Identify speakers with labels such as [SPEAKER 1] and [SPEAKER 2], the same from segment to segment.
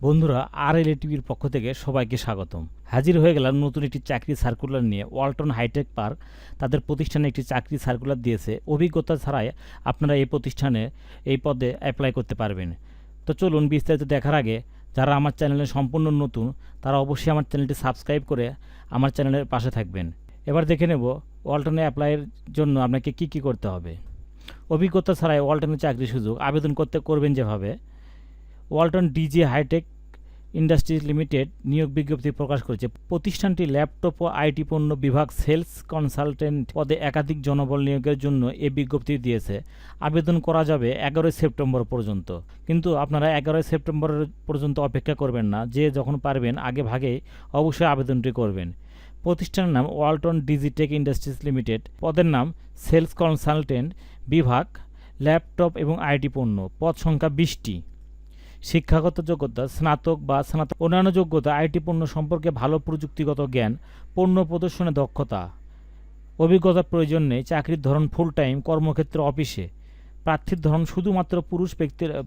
[SPEAKER 1] বন্ধুরা, RLA টিভির পক্ষ থেকে সবাইকে স্বাগতম। হাজির হয়ে গেলাম নতুন একটি চাকরি সার্কুলার নিয়ে। ওয়ালটন হাইটেক পার্ক তাদের প্রতিষ্ঠানে একটি চাকরি সার্কুলার দিয়েছে। অভিজ্ঞতা ছাড়াই আপনারা এই প্রতিষ্ঠানে এই পদে অ্যাপ্লাই করতে পারবেন। তো চলুন বিস্তারিত দেখার আগে যারা আমার চ্যানেলে সম্পূর্ণ নতুন তারা অবশ্যই আমার চ্যানেলটি সাবস্ক্রাইব করে আমার চ্যানেলের পাশে থাকবেন। এবার দেখে নেব ওয়ালটনে অ্যাপ্লাইয়ের জন্য আপনাকে কি করতে হবে। অভিজ্ঞতা ছাড়াই ওয়ালটনের চাকরির সুযোগ আবেদন করবেন যেভাবে, Walton Digi hitech industries limited নিয়োগ বিজ্ঞপ্তি প্রকাশ করেছে। প্রতিষ্ঠানটি ল্যাপটপ ও আইটি পণ্য বিভাগ সেলস কনসালটেন্ট পদে একাধিক জনবল নিয়োগের জন্য এই বিজ্ঞপ্তি দিয়েছে। আবেদন করা যাবে 11 সেপ্টেম্বর পর্যন্ত। কিন্তু আপনারা 11 সেপ্টেম্বর পর্যন্ত অপেক্ষা করবেন না, যে যখন পারবেন আগে ভাগেই অবশ্যই আবেদনটি করবেন। প্রতিষ্ঠানের নাম ওয়ালটন ডিজিটেক ইন্ডাস্ট্রিজ লিমিটেড, পদের নাম সেলস কনসালটেন্ট বিভাগ ল্যাপটপ এবং আইটি পণ্য, পদ সংখ্যা 20টি। শিক্ষাগত যোগ্যতা স্নাতক বা স্নাতক। অন্যান্য যোগ্যতা আইটি পণ্য সম্পর্কে ভালো প্রযুক্তিগত জ্ঞান, পণ্য প্রদর্শনে দক্ষতা। অভিজ্ঞতার প্রয়োজন নেই। চাকরির ধরন ফুল টাইম, কর্মক্ষেত্র অফিসে। প্রার্থীর ধরন শুধুমাত্র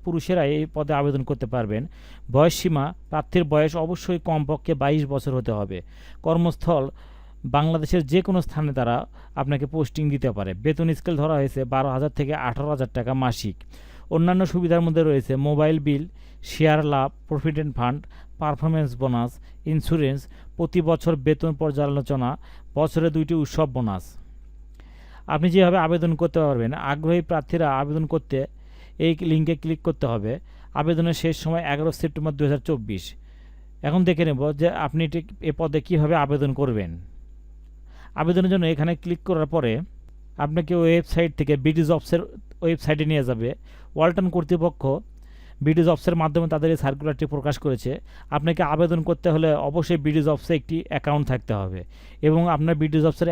[SPEAKER 1] পুরুষেরাই এই পদে আবেদন করতে পারবেন। বয়স সীমা, প্রার্থীর বয়স অবশ্যই কমপক্ষে 22 বছর হতে হবে। কর্মস্থল বাংলাদেশের যে কোনো স্থানে তারা আপনাকে পোস্টিং দিতে পারে। বেতন স্কেল ধরা হয়েছে 12,000 থেকে 18,000 টাকা মাসিক। অন্যান্য সুবিধার মধ্যে রয়েছে মোবাইল বিল, শেয়ার লাভ, provident fund, performance bonus, insurance, প্রতি বছর বেতন পর্যালোচনা, বছরে 2টি উৎসব বোনাস। আপনি যেভাবে আবেদন করতে পারবেন, আগ্রহী প্রার্থীরা আবেদন করতে এই লিঙ্কে ক্লিক করতে হবে। আবেদনের শেষ সময় 11 সেপ্টেম্বর 2024। এখন দেখে নেব যে আপনি এ পদে কীভাবে আবেদন করবেন। আবেদনের জন্য এখানে ক্লিক করার পরে আপনাকে ওয়েবসাইট থেকে বিডি জবসের ওয়েবসাইটে নিয়ে যাবে। ওয়ালটন কর্তৃপক্ষ বিডি জবসের মাধ্যমে তাদের এই সার্কুলারটি প্রকাশ করেছে। আপনাকে আবেদন করতে হলে অবশ্যই বিডি জবসে একটি অ্যাকাউন্ট থাকতে হবে এবং আপনার বিডি জবসের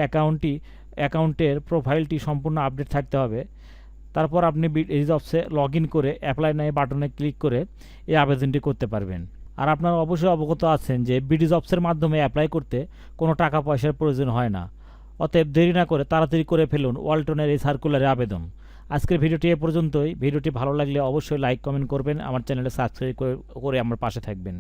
[SPEAKER 1] অ্যাকাউন্টের প্রোফাইলটি সম্পূর্ণ আপডেট থাকতে হবে। তারপর আপনি বিডি জবসে লগ ইন করে অ্যাপ্লাই নাও বাটনে ক্লিক করে এই আবেদনটি করতে পারবেন। আর আপনারা অবশ্যই অবগত আছেন যে বিডি জবসের মাধ্যমে অ্যাপ্লাই করতে কোনো টাকা পয়সার প্রয়োজন হয় না। অতএব দেরি না করে তাড়াতাড়ি করে ফেলুন ওয়ালটনের এই সার্কুলারে আবেদন। আজকের ভিডিওটি এ পর্যন্তই। ভিডিওটি ভালো লাগলে অবশ্যই লাইক কমেন্ট করবেন, আমার চ্যানেলে সাবস্ক্রাইব করে আমার পাশে থাকবেন।